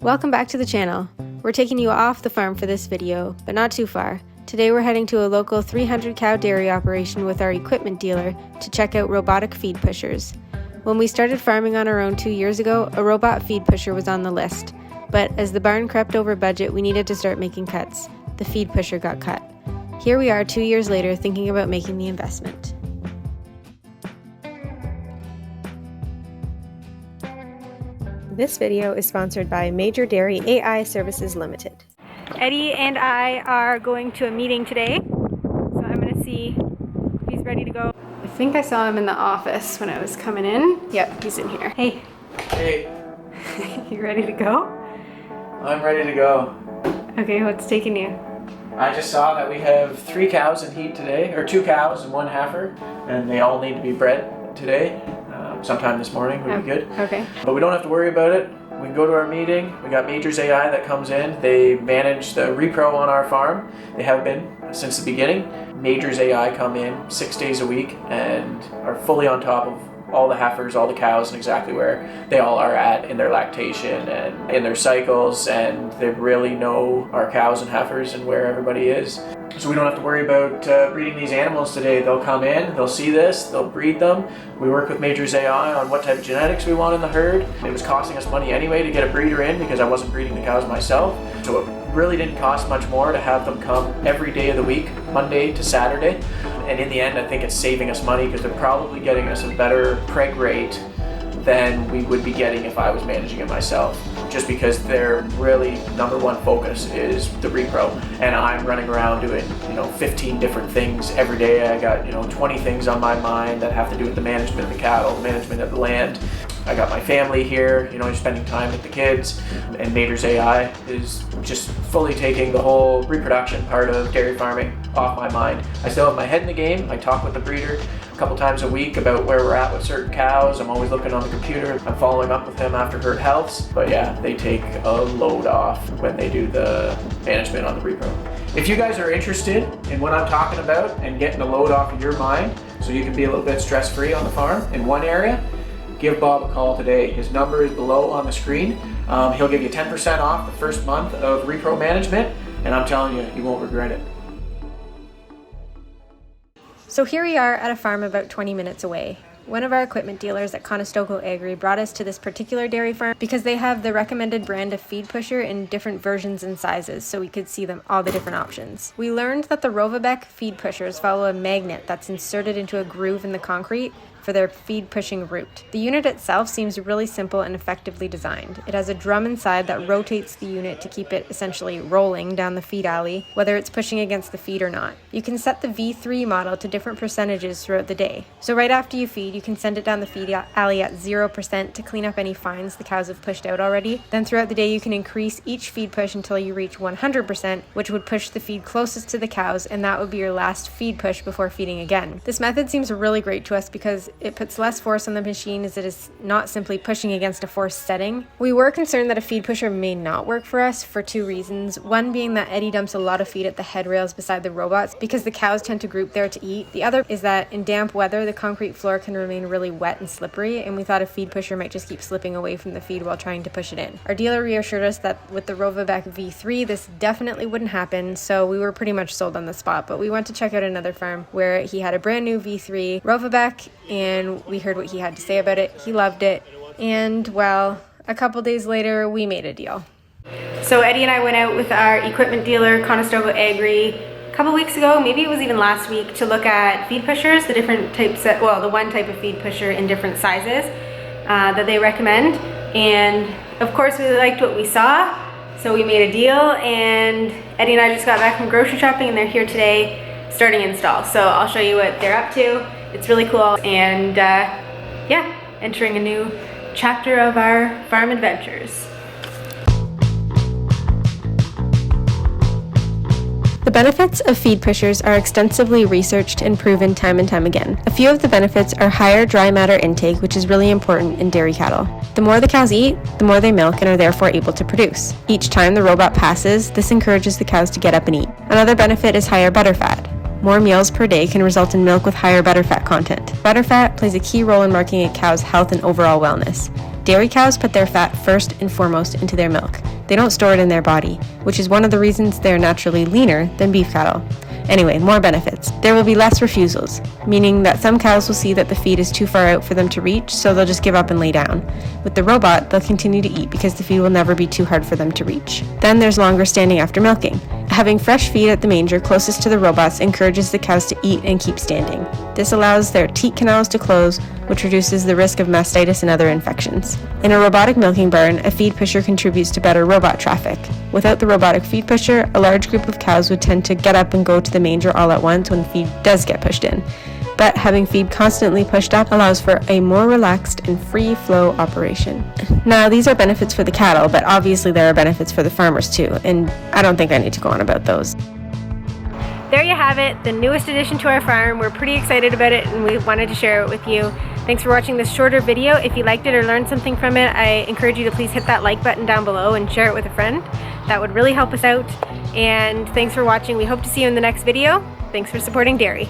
Welcome back to the channel. We're taking you off the farm for this video, but not too far. Today we're heading to a local 300 cow dairy operation with our equipment dealer to check out robotic feed pushers. When we started farming on our own 2 years ago, a robot feed pusher was on the list. But as the barn crept over budget, we needed to start making cuts. The feed pusher got cut. Here we are 2 years later thinking about making the investment. This video is sponsored by Major Dairy AI Services Limited. Eddie and I are going to a meeting today, so I'm going to see if he's ready to go. I think I saw him in the office when I was coming in. Yep, he's in here. Hey. Hey. You ready to go? I'm ready to go. Okay, what's taking you? I just saw that we have 3 cows in heat today, or 2 cows and 1 heifer, and they all need to be bred today. Sometime this morning would be good. Okay. But we don't have to worry about it. We can go to our meeting. We got Major's AI that comes in. They manage the repro on our farm. They have been since the beginning. Major's AI come in 6 days a week and are fully on top of all the heifers, all the cows, and exactly where they all are at in their lactation and in their cycles, and they really know our cows and heifers and where everybody is. So we don't have to worry about breeding these animals today. They'll come in, they'll see this, they'll breed them. We work with Major's AI on what type of genetics we want in the herd. It was costing us money anyway to get a breeder in because I wasn't breeding the cows myself. So it really didn't cost much more to have them come every day of the week, Monday to Saturday. And in the end, I think it's saving us money because they're probably getting us a better preg rate than we would be getting if I was managing it myself. Just because their really number one focus is the repro, and I'm running around doing 15 different things every day. I got 20 things on my mind that have to do with the management of the cattle, the management of the land. I got my family here, spending time with the kids, and Major's AI is just fully taking the whole reproduction part of dairy farming off my mind. I still have my head in the game. I talk with the breeder a couple times a week about where we're at with certain cows. I'm always looking on the computer. I'm following up with him after herd healths. But yeah, they take a load off when they do the management on the repro. If you guys are interested in what I'm talking about and getting a load off of your mind so you can be a little bit stress-free on the farm in one area, give Bob a call today. His number is below on the screen. He'll give you 10% off the first month of repro management, and I'm telling you, you won't regret it. So here we are at a farm about 20 minutes away. One of our equipment dealers at Conestoga Agri brought us to this particular dairy farm because they have the recommended brand of feed pusher in different versions and sizes, so we could see all the different options. We learned that the Rovibec feed pushers follow a magnet that's inserted into a groove in the concrete for their feed pushing route. The unit itself seems really simple and effectively designed. It has a drum inside that rotates the unit to keep it essentially rolling down the feed alley, whether it's pushing against the feed or not. You can set the V3 model to different percentages throughout the day. So right after you feed, you can send it down the feed alley at 0% to clean up any fines the cows have pushed out already. Then throughout the day, you can increase each feed push until you reach 100%, which would push the feed closest to the cows, and that would be your last feed push before feeding again. This method seems really great to us because it puts less force on the machine as it is not simply pushing against a forced setting. We were concerned that a feed pusher may not work for us for 2 reasons. One being that Eddie dumps a lot of feed at the head rails beside the robots because the cows tend to group there to eat. The other is that in damp weather, the concrete floor can remain really wet and slippery, and we thought a feed pusher might just keep slipping away from the feed while trying to push it in. Our dealer reassured us that with the Rovibec V3, this definitely wouldn't happen, so we were pretty much sold on the spot. But we went to check out another farm where he had a brand new V3 Rovibec, and we heard what he had to say about it. He loved it, and well, a couple days later we made a deal. So Eddie and I went out with our equipment dealer Conestoga Agri a couple weeks ago, maybe it was even last week, to look at feed pushers, the different types the one type of feed pusher in different sizes that they recommend, and of course we liked what we saw, so we made a deal, and Eddie and I just got back from grocery shopping and they're here today starting install. So I'll show you what they're up to. It's really cool, and yeah, entering a new chapter of our farm adventures. The benefits of feed pushers are extensively researched and proven time and time again. A few of the benefits are higher dry matter intake, which is really important in dairy cattle. The more the cows eat, the more they milk and are therefore able to produce. Each time the robot passes, this encourages the cows to get up and eat. Another benefit is higher butterfat. More meals per day can result in milk with higher butterfat content. Butterfat plays a key role in marking a cow's health and overall wellness. Dairy cows put their fat first and foremost into their milk. They don't store it in their body, which is one of the reasons they're naturally leaner than beef cattle. Anyway, more benefits. There will be less refusals, meaning that some cows will see that the feed is too far out for them to reach, so they'll just give up and lay down. With the robot, they'll continue to eat because the feed will never be too hard for them to reach. Then there's longer standing after milking. Having fresh feed at the manger closest to the robots encourages the cows to eat and keep standing. This allows their teat canals to close, which reduces the risk of mastitis and other infections. In a robotic milking barn, a feed pusher contributes to better robot traffic. Without the robotic feed pusher, a large group of cows would tend to get up and go to the manger all at once when feed does get pushed in. But having feed constantly pushed up allows for a more relaxed and free flow operation. Now, these are benefits for the cattle, but obviously there are benefits for the farmers too, and I don't think I need to go on about those. There you have it, the newest addition to our farm. We're pretty excited about it and we wanted to share it with you. Thanks for watching this shorter video. If you liked it or learned something from it, I encourage you to please hit that like button down below and share it with a friend. That would really help us out. And thanks for watching. We hope to see you in the next video. Thanks for supporting dairy.